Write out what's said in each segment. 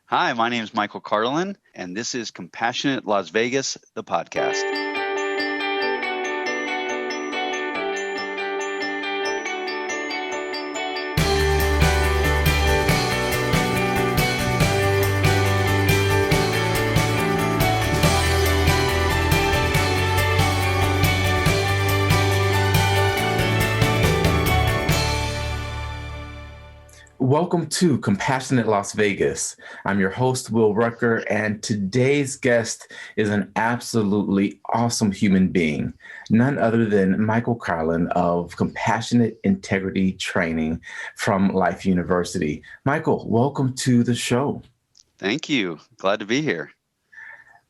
Hi, my name is Michael Karlin, and this is Compassionate Las Vegas, the podcast. Welcome to Compassionate Las Vegas. I'm your host, Will Rucker, and today's guest is an absolutely awesome human being, none other than Michael Karlin of Compassionate Integrity Training from Life University. Michael, welcome to the show. Thank you. Glad to be here.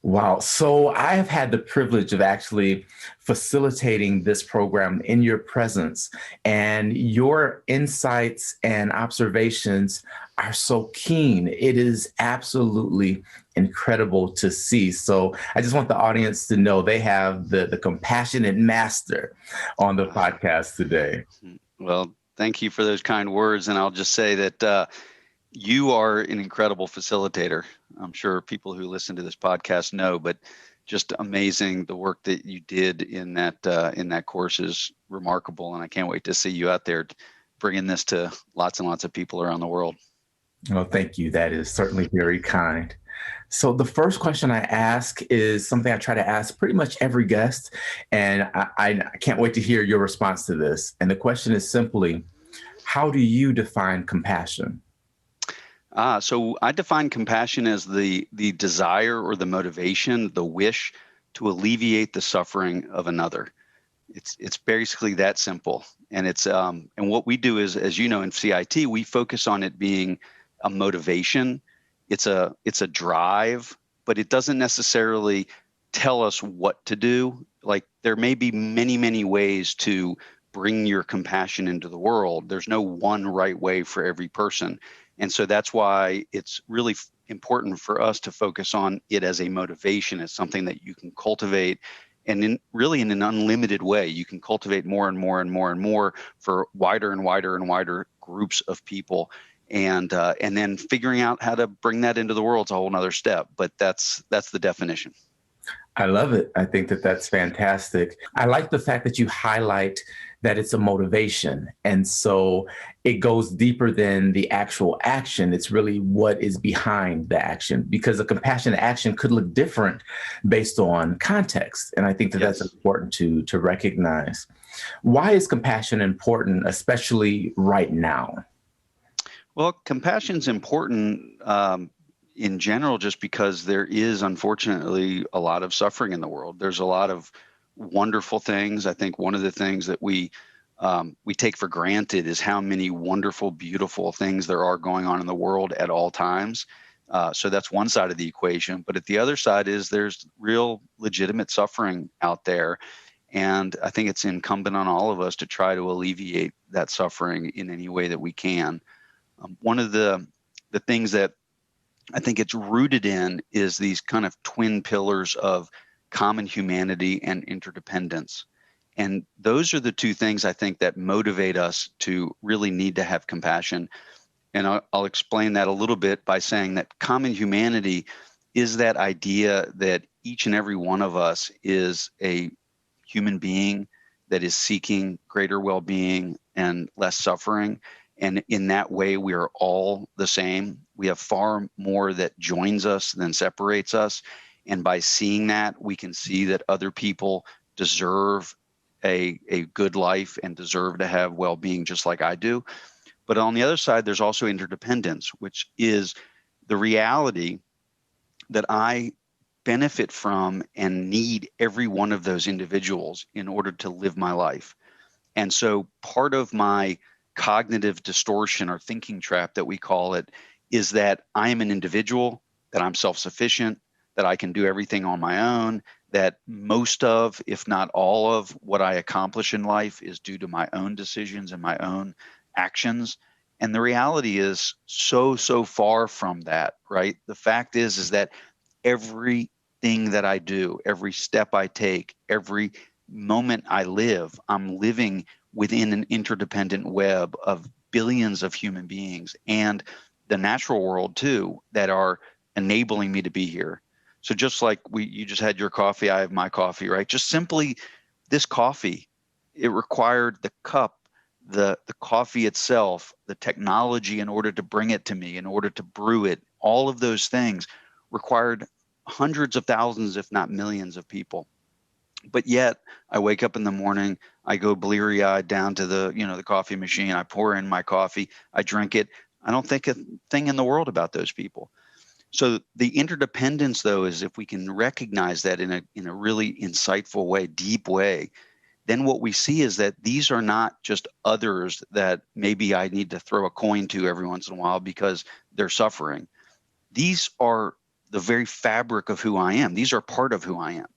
Wow. So I have had the privilege of actually facilitating this program in your presence, and your insights and observations are so keen. It is absolutely incredible to see. So I just want the audience to know they have the compassionate master on the podcast today. Well, thank you for those kind words. And I'll just say that you are an incredible facilitator. I'm sure people who listen to this podcast know, but just amazing. The work that you did in that course is remarkable, and I can't wait to see you out there bringing this to lots and lots of people around the world. Oh, thank you. That is certainly very kind. So the first question I ask is something I try to ask pretty much every guest, and I can't wait to hear your response to this. And the question is simply, how do you define compassion? So I define compassion as the desire or the motivation, the wish to alleviate the suffering of another. It's basically that simple. And and what we do is, as you know, in CIT, we focus on it being a motivation. It's a drive, but it doesn't necessarily tell us what to do. Like, there may be many, many ways to bring your compassion into the world. There's no one right way for every person. And so that's why it's really important for us to focus on it as a motivation, as something that you can cultivate, and in an unlimited way. You can cultivate more and more and more and more for wider and wider and wider groups of people. And then figuring out how to bring that into the world is a whole nother step. But that's the definition. I love it. I think that that's fantastic. I like the fact that you highlight that it's a motivation. And so it goes deeper than the actual action. It's really what is behind the action, because a compassionate action could look different based on context. And I think that Yes. that's important to recognize. Why is compassion important, especially right now? Well, compassion is important in general, just because there is, unfortunately, a lot of suffering in the world. There's a lot of wonderful things. I think one of the things that we take for granted is how many wonderful, beautiful things there are going on in the world at all times. So that's one side of the equation. But at the other side is there's real legitimate suffering out there. And I think it's incumbent on all of us to try to alleviate that suffering in any way that we can. One of the things that I think it's rooted in is these kind of twin pillars of common humanity and interdependence. And those are the two things I think that motivate us to really need to have compassion. And I'll explain that a little bit by saying that common humanity is that idea that each and every one of us is a human being that is seeking greater well-being and less suffering. And in that way, we are all the same. We have far more that joins us than separates us. And by seeing that, we can see that other people deserve a good life and deserve to have well-being just like I do. But on the other side, there's also interdependence, which is the reality that I benefit from and need every one of those individuals in order to live my life. And so part of my cognitive distortion or thinking trap that we call it is that I am an individual, that I'm self-sufficient, that I can do everything on my own, that most of, if not all of, what I accomplish in life is due to my own decisions and my own actions. And the reality is so far from that, right? The fact is that everything that I do, every step I take, every moment I live, I'm living within an interdependent web of billions of human beings. And the natural world too that are enabling me to be here. So just like you just had your coffee, I have my coffee, right? Just simply this coffee, it required the cup, the coffee itself, the technology in order to bring it to me, in order to brew it, all of those things required hundreds of thousands, if not millions of people. But yet I wake up in the morning, I go bleary eyed down to the coffee machine, I pour in my coffee, I drink it. I don't think a thing in the world about those people. So the interdependence, though, is if we can recognize that in a really insightful way, deep way, then what we see is that these are not just others that maybe I need to throw a coin to every once in a while because they're suffering. These are the very fabric of who I am. These are part of who I am.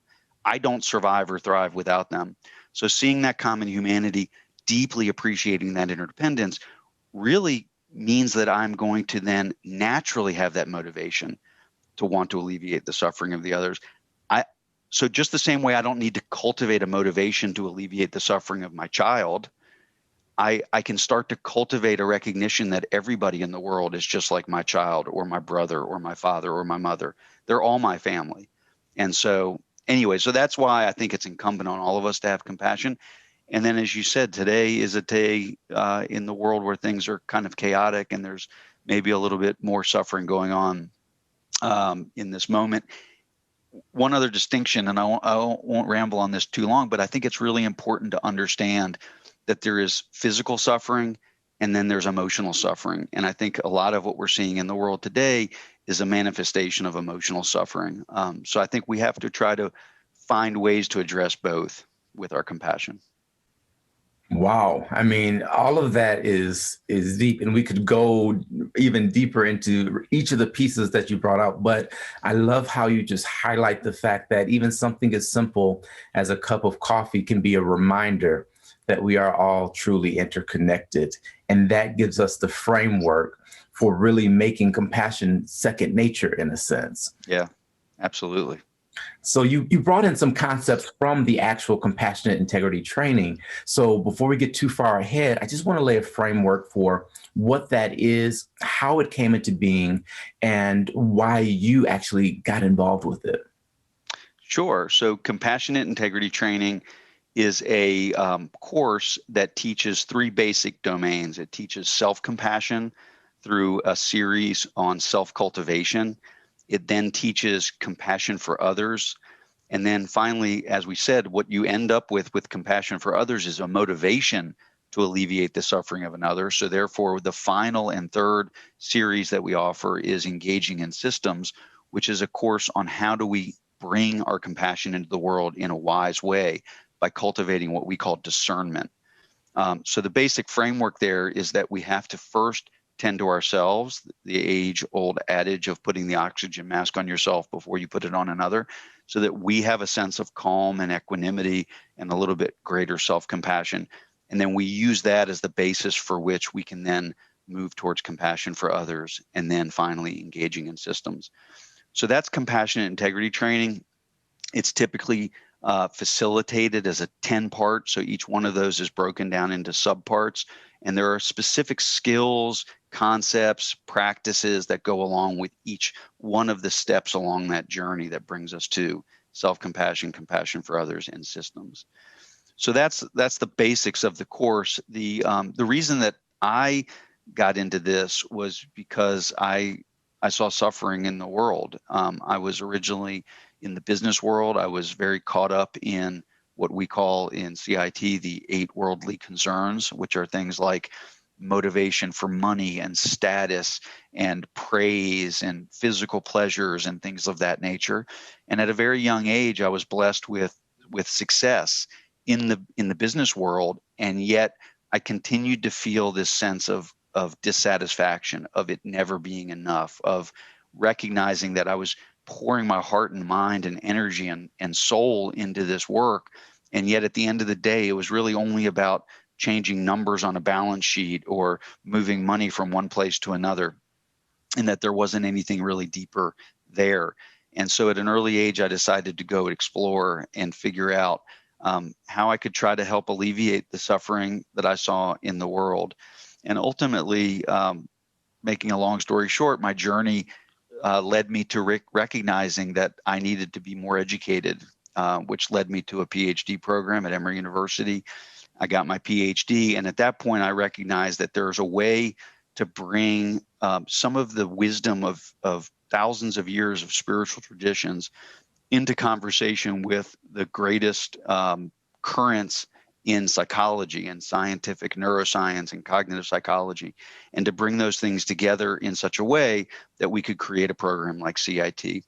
I don't survive or thrive without them. So seeing that common humanity, deeply appreciating that interdependence, really means that I'm going to then naturally have that motivation to want to alleviate the suffering of the others. So just the same way I don't need to cultivate a motivation to alleviate the suffering of my child, I can start to cultivate a recognition that everybody in the world is just like my child or my brother or my father or my mother. They're all my family. And so anyway, so that's why I think it's incumbent on all of us to have compassion. And then, as you said, today is a day in the world where things are kind of chaotic and there's maybe a little bit more suffering going on in this moment. One other distinction, and I won't ramble on this too long, but I think it's really important to understand that there is physical suffering and then there's emotional suffering. And I think a lot of what we're seeing in the world today is a manifestation of emotional suffering. So I think we have to try to find ways to address both with our compassion. Wow. I mean, all of that is deep, and we could go even deeper into each of the pieces that you brought out. But I love how you just highlight the fact that even something as simple as a cup of coffee can be a reminder that we are all truly interconnected. And that gives us the framework for really making compassion second nature in a sense. Yeah, absolutely. So you brought in some concepts from the actual compassionate integrity training. So before we get too far ahead, I just want to lay a framework for what that is, how it came into being, and why you actually got involved with it. Sure. So compassionate integrity training is a course that teaches three basic domains. It teaches self-compassion through a series on self-cultivation. It then teaches compassion for others. And then finally, as we said, what you end up with compassion for others is a motivation to alleviate the suffering of another. So therefore, the final and third series that we offer is Engaging in Systems, which is a course on how do we bring our compassion into the world in a wise way by cultivating what we call discernment. So the basic framework there is that we have to first tend to ourselves, the age-old adage of putting the oxygen mask on yourself before you put it on another, so that we have a sense of calm and equanimity and a little bit greater self-compassion. And then we use that as the basis for which we can then move towards compassion for others and then finally engaging in systems. So that's compassionate integrity training. It's typically facilitated as a 10-part. So each one of those is broken down into subparts. And there are specific skills, concepts, practices that go along with each one of the steps along that journey that brings us to self-compassion, compassion for others, and systems. So that's the basics of the course. The reason that I got into this was because I saw suffering in the world. I was originally in the business world. I was very caught up in what we call in CIT the 8 worldly concerns, which are things like motivation for money and status and praise and physical pleasures and things of that nature. And at a very young age, I was blessed with success in the business world, and yet I continued to feel this sense of dissatisfaction, of it never being enough, of recognizing that I was pouring my heart and mind and energy and soul into this work. And yet at the end of the day, it was really only about changing numbers on a balance sheet or moving money from one place to another, and that there wasn't anything really deeper there. And so at an early age, I decided to go explore and figure out how I could try to help alleviate the suffering that I saw in the world. And ultimately, making a long story short, my journey led me to recognizing that I needed to be more educated, which led me to a PhD program at Emory University. I got my PhD, and at that point, I recognized that there's a way to bring some of the wisdom of thousands of years of spiritual traditions into conversation with the greatest currents in psychology and scientific neuroscience and cognitive psychology, and to bring those things together in such a way that we could create a program like CIT. And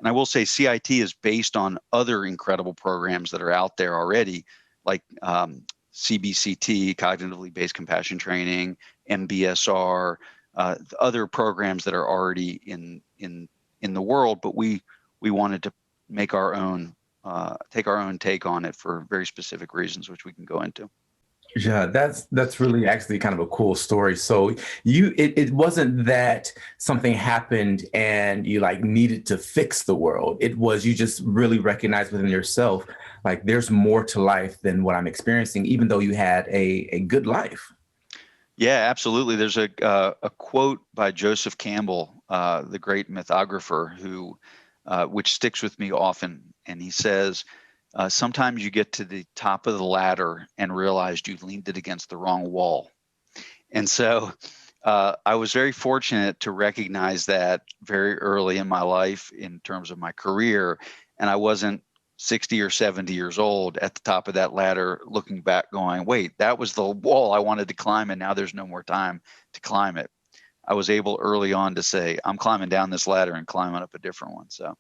I will say CIT is based on other incredible programs that are out there already, like CBCT, Cognitively Based Compassion Training, MBSR, other programs that are already in the world, but we wanted to make our own, take our own take on it for very specific reasons, which we can go into. Yeah, that's really actually kind of a cool story. So it wasn't that something happened and you like needed to fix the world. It was you just really recognized within yourself, like there's more to life than what I'm experiencing, even though you had a good life. Yeah, absolutely. There's a quote by Joseph Campbell, the great mythographer, who which sticks with me often, and he says, sometimes you get to the top of the ladder and realized you leaned it against the wrong wall. And so I was very fortunate to recognize that very early in my life in terms of my career. And I wasn't 60 or 70 years old at the top of that ladder looking back going, wait, that was the wall I wanted to climb, and now there's no more time to climb it. I was able early on to say, I'm climbing down this ladder and climbing up a different one. So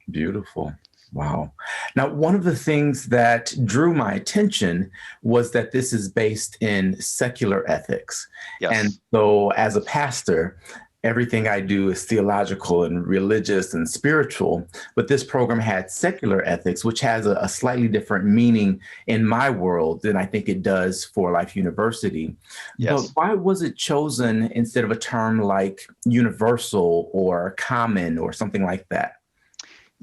beautiful. Wow. Now, one of the things that drew my attention was that this is based in secular ethics. yes. And so as a pastor, everything I do is theological and religious and spiritual, but this program had secular ethics, which has a slightly different meaning in my world than I think it does for Life University. Yes. But why was it chosen instead of a term like universal or common or something like that?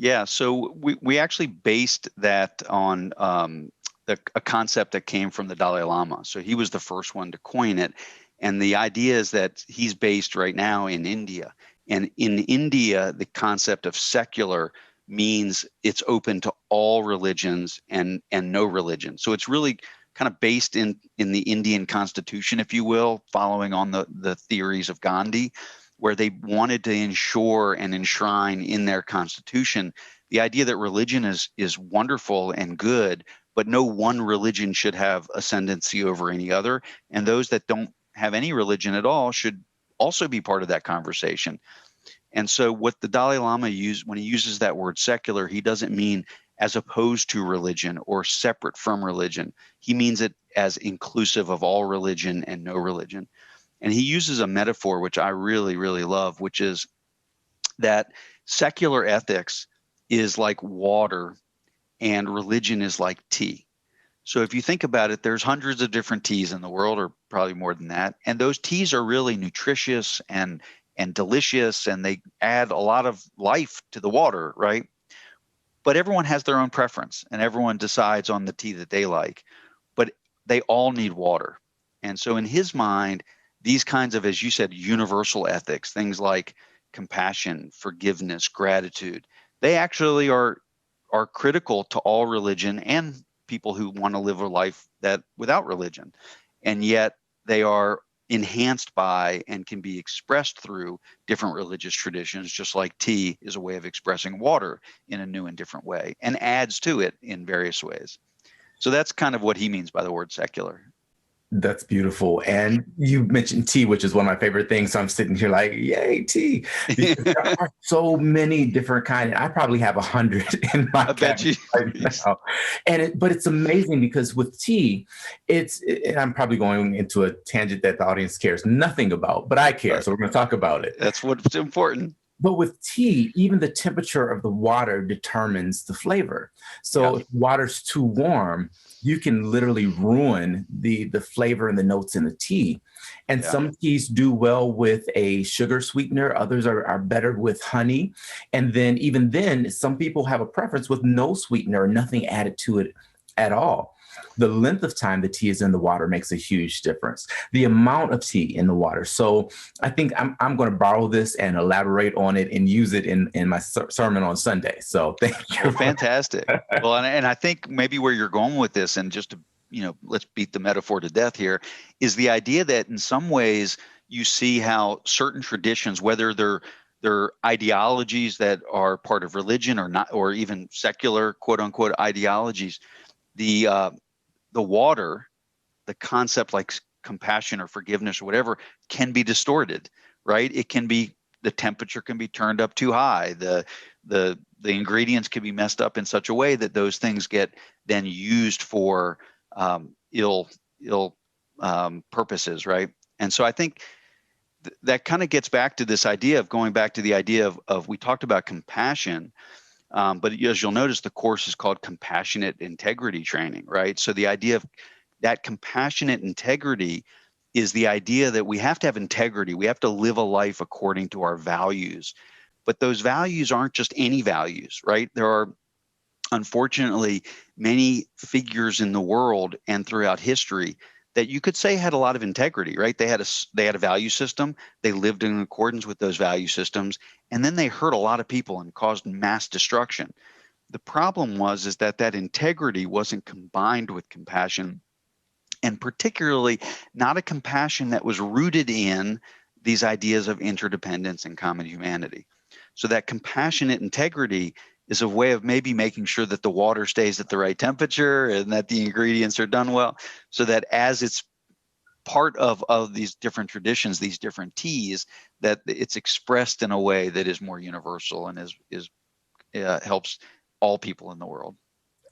Yeah, so we actually based that on a concept that came from the Dalai Lama. So he was the first one to coin it. And the idea is that he's based right now in India. And in India, the concept of secular means it's open to all religions and no religion. So it's really kind of based in the Indian constitution, if you will, following on the theories of Gandhi, where they wanted to ensure and enshrine in their constitution the idea that religion is wonderful and good, but no one religion should have ascendancy over any other. And those that don't have any religion at all should also be part of that conversation. And so what the Dalai Lama used when he uses that word secular, he doesn't mean as opposed to religion or separate from religion. He means it as inclusive of all religion and no religion. And he uses a metaphor, which I really, really love, which is that secular ethics is like water and religion is like tea. So if you think about it, there's hundreds of different teas in the world, or probably more than that. And those teas are really nutritious and delicious, and they add a lot of life to the water, right? But everyone has their own preference, and everyone decides on the tea that they like. But they all need water. And so in his mind, these kinds of, as you said, universal ethics, things like compassion, forgiveness, gratitude, they actually are critical to all religion and people who want to live a life that without religion. And yet they are enhanced by and can be expressed through different religious traditions, just like tea is a way of expressing water in a new and different way and adds to it in various ways. So that's kind of what he means by the word secular. That's beautiful. And you mentioned tea, which is one of my favorite things. So I'm sitting here like, yay, tea. Because there are so many different kinds. I probably have 100 in my cabinet right now. But it's amazing because with tea, and I'm probably going into a tangent that the audience cares nothing about, but I care. Right. So we're going to talk about it. That's what's important. But with tea, even the temperature of the water determines the flavor. So if water's too warm, you can literally ruin the flavor and the notes in the tea. And some teas do well with a sugar sweetener. Others are better with honey. And then even then, some people have a preference with no sweetener or nothing added to it at all. The length of time the tea is in the water makes a huge difference. The amount of tea in the water. So I think I'm going to borrow this and elaborate on it and use it in my sermon on Sunday. So thank you. Well, fantastic. Well, and I think maybe where you're going with this, and just to, let's beat the metaphor to death here, is the idea that in some ways you see how certain traditions, whether they're ideologies that are part of religion or not, or even secular quote unquote ideologies, the water, the concept like compassion or forgiveness or whatever, can be distorted, right? It can be, the temperature can be turned up too high. The ingredients can be messed up in such a way that those things get then used for ill purposes, right? And so I think that kind of gets back to this idea of going back to the idea of we talked about compassion, but as you'll notice, the course is called Compassionate Integrity Training, right? So the idea of that compassionate integrity is the idea that we have to have integrity. We have to live a life according to our values. But those values aren't just any values, right? There are, unfortunately, many figures in the world and throughout history that you could say had a lot of integrity, right? They had a value system. They lived in accordance with those value systems, and then they hurt a lot of people and caused mass destruction. The problem is that integrity wasn't combined with compassion, and particularly not a compassion that was rooted in these ideas of interdependence and common humanity. So that compassionate integrity is a way of maybe making sure that the water stays at the right temperature and that the ingredients are done well, so that as it's part of these different traditions, these different teas, that it's expressed in a way that is more universal and helps all people in the world.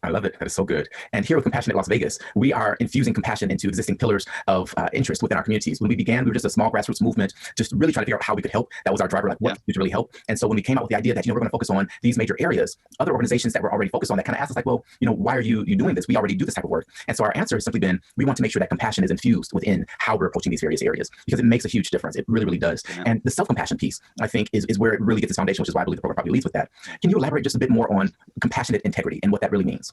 I love it. That is so good. And here with Compassionate Las Vegas, we are infusing compassion into existing pillars of interest within our communities. When we began, we were just a small grassroots movement, just really trying to figure out how we could help. That was our driver, like what could really help. And so when we came out with the idea that, we're going to focus on these major areas, other organizations that were already focused on that kind of asked us like, well, why are you doing this? We already do this type of work. And so our answer has simply been, we want to make sure that compassion is infused within how we're approaching these various areas, because it makes a huge difference. It really, really does. Yeah. And the self-compassion piece, I think, is where it really gets its foundation, which is why I believe the program probably leads with that. Can you elaborate just a bit more on compassionate integrity and what that really means?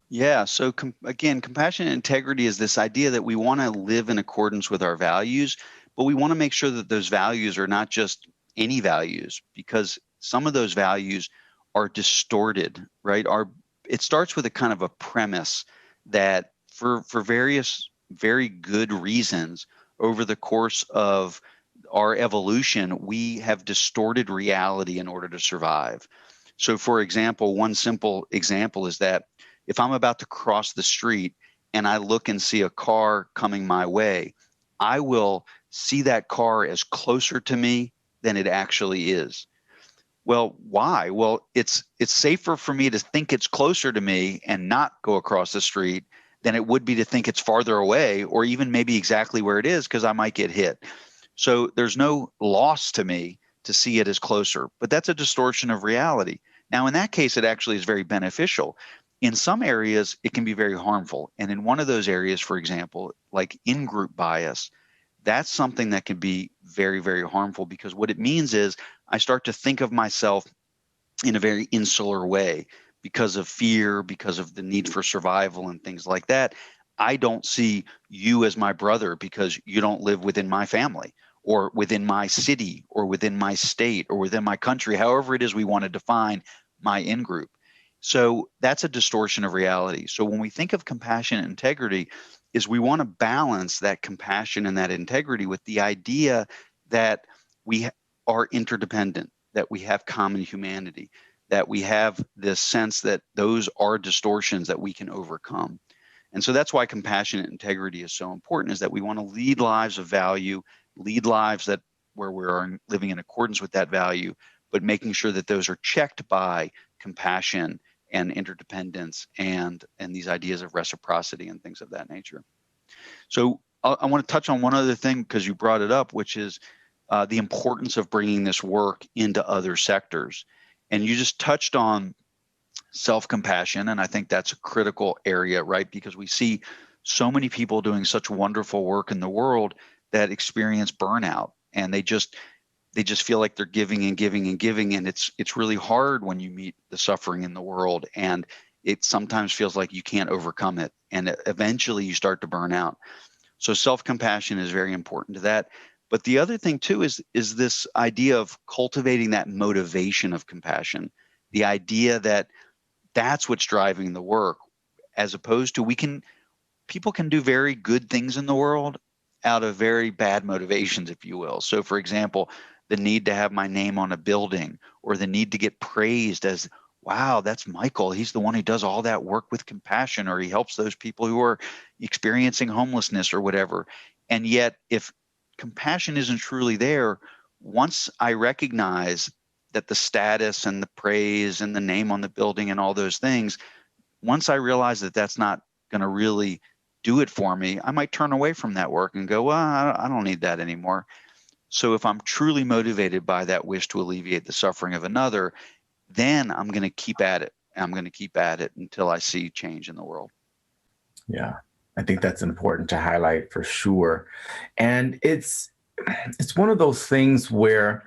Yeah. So again, compassionate integrity is this idea that we want to live in accordance with our values, but we want to make sure that those values are not just any values, because some of those values are distorted, right? It starts with a kind of a premise that for various very good reasons over the course of our evolution, we have distorted reality in order to survive. So for example, one simple example is that if I'm about to cross the street and I look and see a car coming my way, I will see that car as closer to me than it actually is. Well, why? Well, it's safer for me to think it's closer to me and not go across the street than it would be to think it's farther away, or even maybe exactly where it is, because I might get hit. So there's no loss to me to see it as closer, but that's a distortion of reality. Now, in that case, it actually is very beneficial. In some areas, it can be very harmful. And in one of those areas, for example, like in-group bias, that's something that can be very, very harmful, because what it means is I start to think of myself in a very insular way because of fear, because of the need for survival and things like that. I don't see you as my brother because you don't live within my family or within my city or within my state or within my country, however it is we want to define my in-group. So that's a distortion of reality. So when we think of compassion and integrity, is we want to balance that compassion and that integrity with the idea that we are interdependent, that we have common humanity, that we have this sense that those are distortions that we can overcome. And so that's why compassionate integrity is so important, is that we want to lead lives of value, lead lives that where we are living in accordance with that value, but making sure that those are checked by compassion and interdependence and these ideas of reciprocity and things of that nature. So I want to touch on one other thing, because you brought it up, which is the importance of bringing this work into other sectors. And you just touched on self-compassion, and I think that's a critical area, right? Because we see so many people doing such wonderful work in the world that experience burnout, and they just feel like they're giving and giving and giving, and it's really hard when you meet the suffering in the world, and it sometimes feels like you can't overcome it. And eventually you start to burn out. So self-compassion is very important to that. But the other thing too is this idea of cultivating that motivation of compassion, the idea that that's what's driving the work, as opposed to people can do very good things in the world out of very bad motivations, if you will. So for example, the need to have my name on a building, or the need to get praised as, wow, that's Michael. He's the one who does all that work with compassion, or he helps those people who are experiencing homelessness or whatever. And yet, if compassion isn't truly there, once I recognize that the status and the praise and the name on the building and all those things, once I realize that that's not going to really do it for me, I might turn away from that work and go, well, I don't need that anymore. So if I'm truly motivated by that wish to alleviate the suffering of another, then I'm going to keep at it. I'm going to keep at it until I see change in the world. Yeah, I think that's important to highlight for sure. And it's one of those things where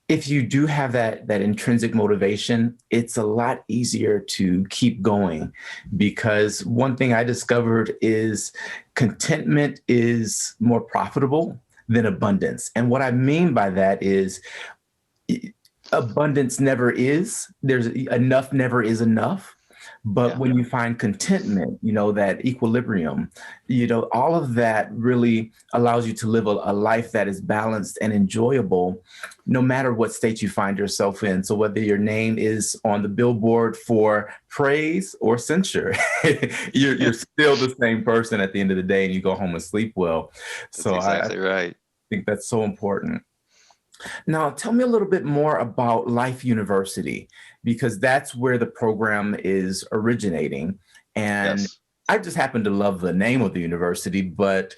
if you do have that intrinsic motivation, it's a lot easier to keep going, because one thing I discovered is contentment is more profitable than abundance. And what I mean by that is abundance never is. There's enough never is enough. But when you find contentment, that equilibrium, all of that really allows you to live a life that is balanced and enjoyable, no matter what state you find yourself in. So whether your name is on the billboard for praise or censure, you're still the same person at the end of the day, and you go home and sleep well. That's exactly right. I think that's so important. Now, tell me a little bit more about Life University, because that's where the program is originating. And Yes. I just happen to love the name of the university, but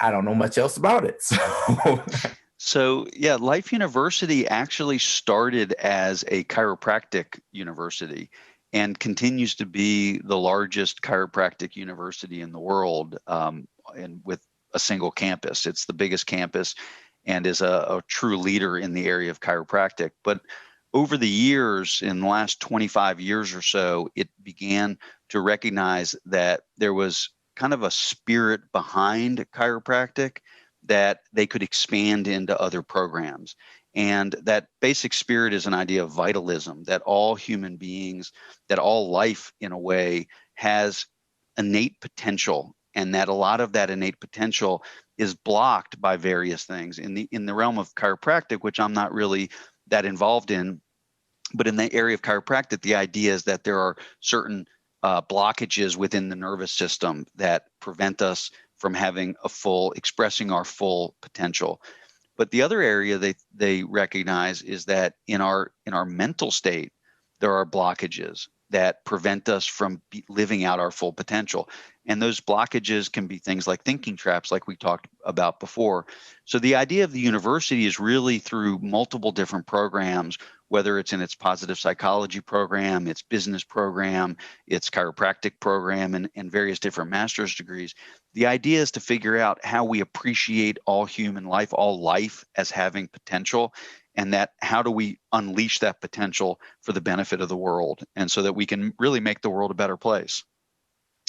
I don't know much else about it. So yeah, Life University actually started as a chiropractic university and continues to be the largest chiropractic university in the world, and with a single campus. It's the biggest campus and is a true leader in the area of chiropractic. But over the years, in the last 25 years or so, it began to recognize that there was kind of a spirit behind chiropractic that they could expand into other programs. And that basic spirit is an idea of vitalism, that all human beings, that all life in a way has innate potential, and that a lot of that innate potential is blocked by various things in the realm of chiropractic, which I'm not really that involved in. But in the area of chiropractic, the idea is that there are certain blockages within the nervous system that prevent us from having expressing our full potential. But the other area they recognize is that in our mental state, there are blockages that prevent us from living out our full potential. And those blockages can be things like thinking traps, like we talked about before. So the idea of the university is really through multiple different programs, whether it's in its positive psychology program, its business program, its chiropractic program, and various different master's degrees. The idea is to figure out how we appreciate all human life, all life as having potential, and that how do we unleash that potential for the benefit of the world, and so that we can really make the world a better place.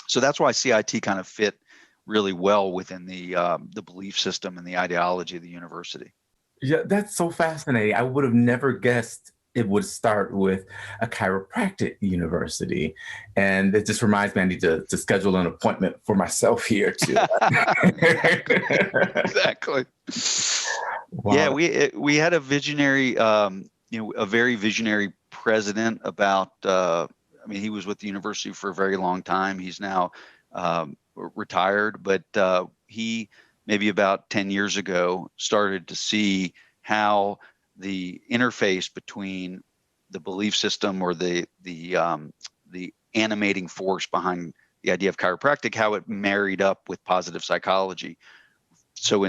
So that's why CIT kind of fit really well within the belief system and the ideology of the university. Yeah, that's so fascinating. I would have never guessed it would start with a chiropractic university. And it just reminds me I need to schedule an appointment for myself here too. Exactly. Wow. Yeah, we had a visionary, a very visionary president about, he was with the university for a very long time. He's now retired, but he maybe about 10 years ago started to see how the interface between the belief system, or the animating force behind the idea of chiropractic, how it married up with positive psychology. So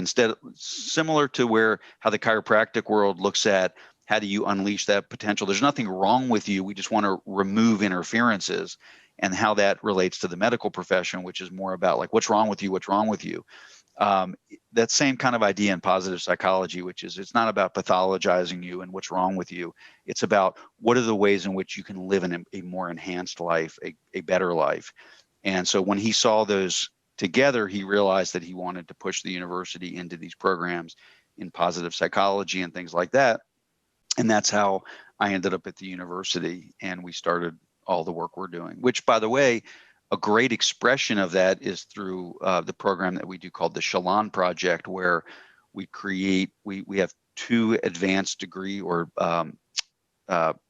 similar to how the chiropractic world looks at how do you unleash that potential, there's nothing wrong with you, we just want to remove interferences, and how that relates to the medical profession, which is more about like, what's wrong with you? Um, that same kind of idea in positive psychology, which is it's not about pathologizing you and what's wrong with you. It's about what are the ways in which you can live in a more enhanced life, a better life. And so when he saw those together, he realized that he wanted to push the university into these programs in positive psychology and things like that. And that's how I ended up at the university, and we started all the work we're doing, which, by the way, a great expression of that is through the program that we do called the Shalon Project, where we have two advanced degree or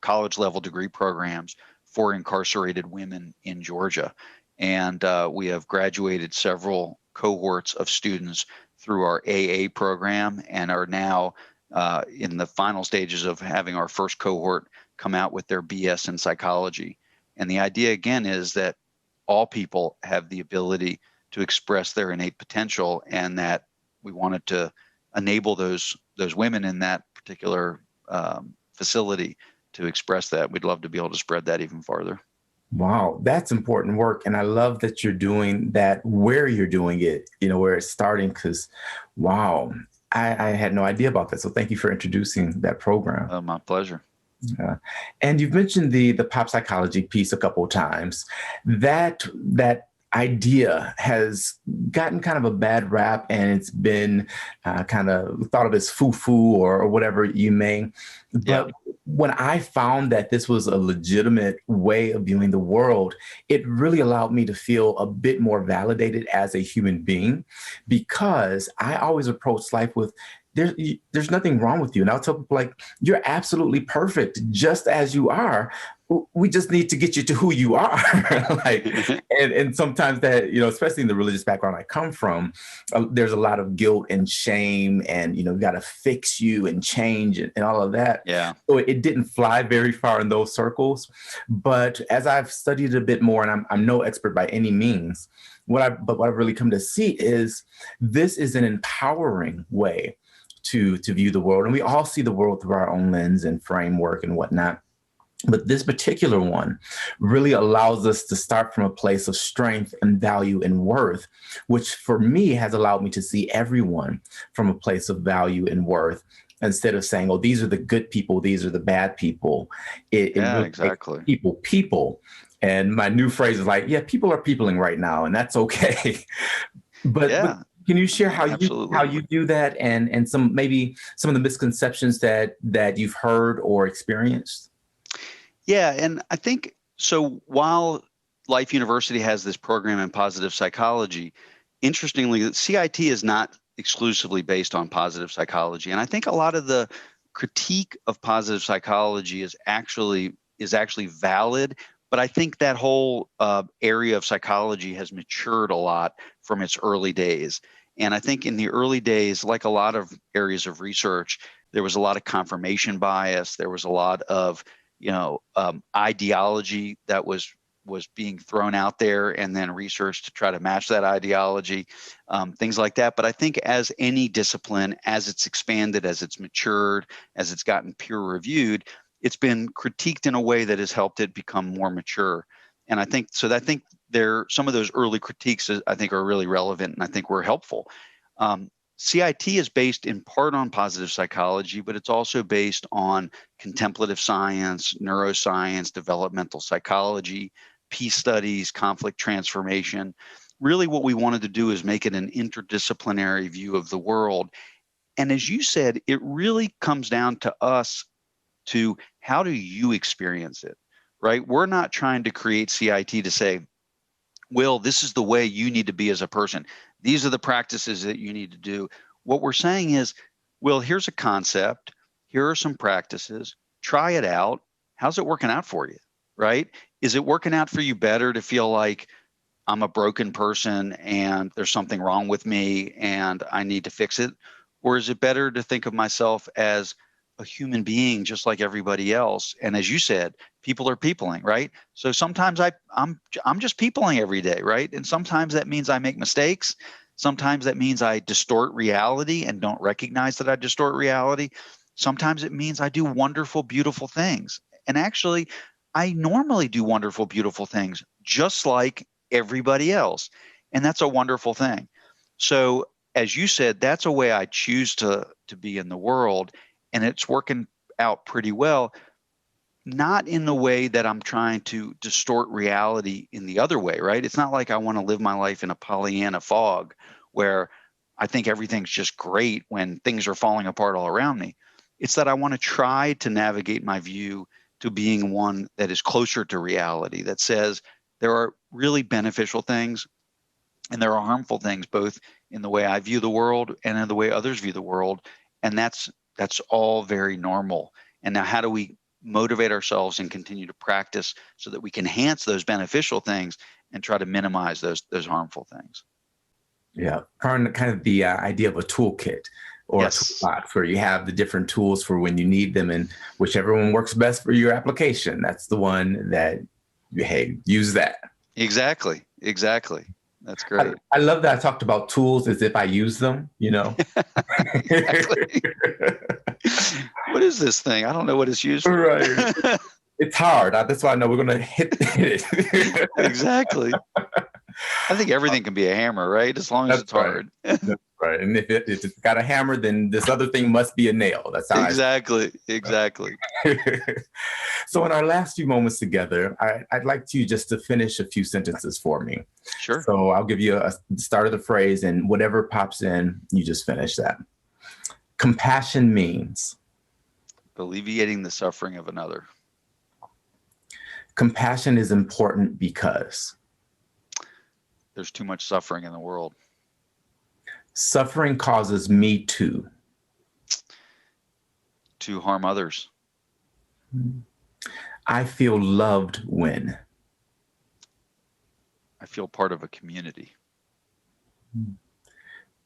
college level degree programs for incarcerated women in Georgia. And we have graduated several cohorts of students through our AA program and are now in the final stages of having our first cohort come out with their BS in psychology. And the idea, again, is that all people have the ability to express their innate potential, and that we wanted to enable those women in that particular facility to express that. We'd love to be able to spread that even farther. Wow, that's important work. And I love that you're doing that where you're doing it, where it's starting, because wow, I had no idea about that. So thank you for introducing that program. My pleasure. And you've mentioned the pop psychology piece a couple of times. That idea has gotten kind of a bad rap, and it's been kind of thought of as foo-foo or whatever you may. But when I found that this was a legitimate way of viewing the world, it really allowed me to feel a bit more validated as a human being, because I always approach life with, there's nothing wrong with you. And I'll tell people, like, you're absolutely perfect just as you are. We just need to get you to who you are. and sometimes that, especially in the religious background I come from, there's a lot of guilt and shame, and, we got to fix you and change and all of that. Yeah. So it didn't fly very far in those circles. But as I've studied a bit more, and I'm no expert by any means, what I've really come to see is this is an empowering way to view the world. And we all see the world through our own lens and framework and whatnot. But this particular one really allows us to start from a place of strength and value and worth, which for me has allowed me to see everyone from a place of value and worth, instead of saying, oh, these are the good people, these are the bad people. It really exactly. People. And my new phrase is like, people are peopling right now, and that's okay. But can you share how you do that, and some of the misconceptions that you've heard or experienced? Yeah, and I think so. While Life University has this program in positive psychology, interestingly, CIT is not exclusively based on positive psychology, and I think a lot of the critique of positive psychology is actually valid. But I think that whole area of psychology has matured a lot from its early days. And I think in the early days, like a lot of areas of research, there was a lot of confirmation bias. There was a lot of ideology that was being thrown out there, and then research to try to match that ideology, things like that. But I think as any discipline, as it's expanded, as it's matured, as it's gotten peer reviewed, it's been critiqued in a way that has helped it become more mature. And I think some of those early critiques, I think, are really relevant, and I think were helpful. CIT is based in part on positive psychology, but it's also based on contemplative science, neuroscience, developmental psychology, peace studies, conflict transformation. Really, what we wanted to do is make it an interdisciplinary view of the world. And as you said, it really comes down to us, to how do you experience it, right? We're not trying to create CIT to say, Will, this is the way you need to be as a person. These are the practices that you need to do. What we're saying is, Will, here's a concept. Here are some practices. Try it out. How's it working out for you, right? Is it working out for you better to feel like I'm a broken person and there's something wrong with me and I need to fix it? Or is it better to think of myself as a human being just like everybody else? And as you said, people are peopling, right? So sometimes I'm just peopling every day, right? And sometimes that means I make mistakes. Sometimes that means I distort reality and don't recognize that I distort reality. Sometimes it means I do wonderful, beautiful things. And actually, I normally do wonderful, beautiful things just like everybody else. And that's a wonderful thing. So as you said, that's a way I choose to be in the world, and it's working out pretty well. Not in the way that I'm trying to distort reality in the other way, right? It's not like I want to live my life in a Pollyanna fog where I think everything's just great when things are falling apart all around me. It's that I want to try to navigate my view to being one that is closer to reality, that says there are really beneficial things and there are harmful things, both in the way I view the world and in the way others view the world. And that's all very normal. And now how do we motivate ourselves and continue to practice so that we can enhance those beneficial things and try to minimize those harmful things? Yeah, kind of the idea of a toolkit or a Yes, toolbox where you have the different tools for when you need them, and whichever one works best for your application, that's the one that hey, use that. exactly. That's I, great. I love that I talked about tools as if I use them, you know. Exactly. What is this thing? I don't know what it's used for. Right. It's hard. That's why I know we're going to hit it. Exactly. I think everything can be a hammer, right? As long as That's it's right. hard. That's right. And if it's got a hammer, then this other thing must be a nail. That's how Exactly. So in our last few moments together, I'd like you just to finish a few sentences for me. Sure. So I'll give you the start of the phrase, and whatever pops in, you just finish that. Compassion means. Alleviating the suffering of another. Compassion is important because. There's too much suffering in the world. Suffering causes me to Harm others. I feel loved when. I feel part of a community.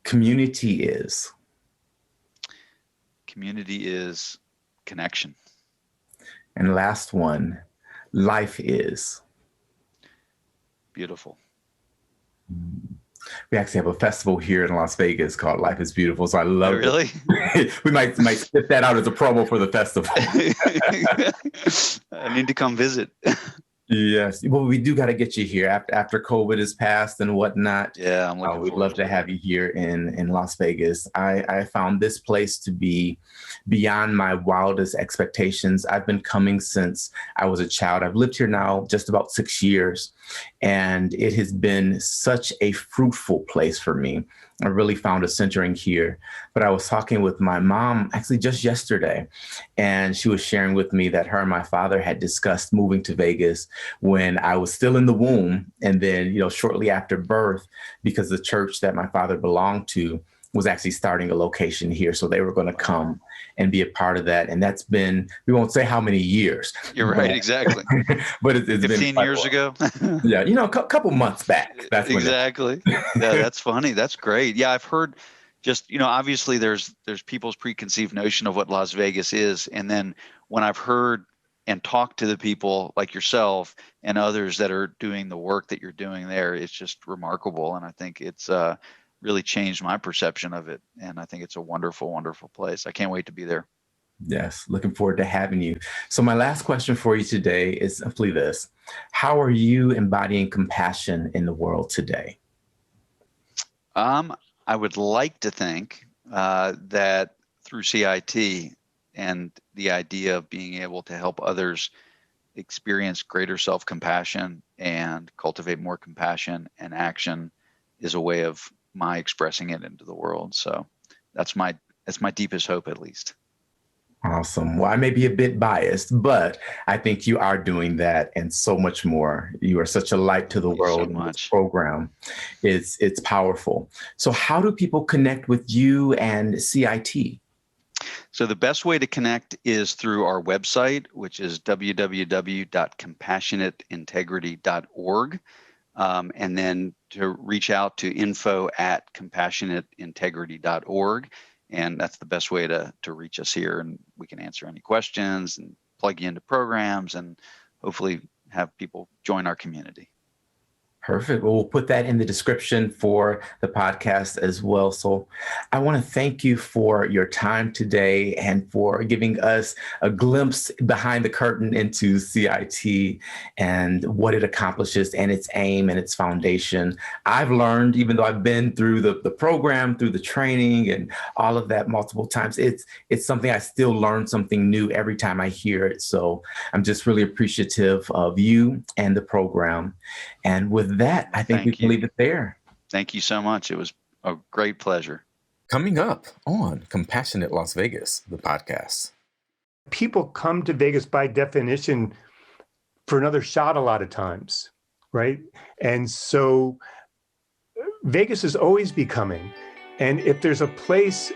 Community is. Community is connection. And last one, life is. Beautiful. We actually have a festival here in Las Vegas called Life is Beautiful. So I love it. Really? We might spit that out as a promo for the festival. I need to come visit. Yes. Well, we do got to get you here after COVID is passed and whatnot. Yeah, I'm looking we'd love to have you here in Las Vegas. I found this place to be beyond my wildest expectations. I've been coming since I was a child. I've lived here now just about 6 years, and it has been such a fruitful place for me. I really found a centering here. But I was talking with my mom actually just yesterday, and she was sharing with me that her and my father had discussed moving to Vegas when I was still in the womb. And then, shortly after birth, because the church that my father belonged to was actually starting a location here. So they were going to come and be a part of that. And that's been, we won't say how many years. You're right, exactly. But it's 15 been years ago. Yeah, a couple months back. That's exactly. Yeah, that's funny. That's great. Yeah, I've heard just, obviously there's people's preconceived notion of what Las Vegas is. And then when I've heard and talked to the people like yourself and others that are doing the work that you're doing there, it's just remarkable. And I think it's really changed my perception of it. And I think it's a wonderful, wonderful place. I can't wait to be there. Yes, looking forward to having you. So my last question for you today is simply this. How are you embodying compassion in the world today? I would like to think that through CIT and the idea of being able to help others experience greater self-compassion and cultivate more compassion and action is a way of my expressing it into the world. So that's my deepest hope, at least. Awesome. Well, I may be a bit biased, but I think you are doing that and so much more. You are such a light to the world. So this program it's powerful. So how do people connect with you and CIT? So the best way to connect is through our website, which is www.compassionateintegrity.org. And then to reach out to info@compassionateintegrity.org. And that's the best way to reach us here. And we can answer any questions and plug you into programs and hopefully have people join our community. Perfect. Well, we'll put that in the description for the podcast as well. So I want to thank you for your time today and for giving us a glimpse behind the curtain into CIT and what it accomplishes and its aim and its foundation. I've learned, even though I've been through the program, through the training and all of that multiple times, it's something I still learn something new every time I hear it. So I'm just really appreciative of you and the program. And with that, I think we can leave it there. Thank you so much. It was a great pleasure. Coming up on Compassionate Las Vegas, the podcast. People come to Vegas by definition for another shot a lot of times, right? And so Vegas is always becoming. And if there's a place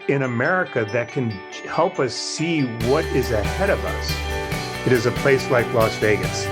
in America that can help us see what is ahead of us, it is a place like Las Vegas.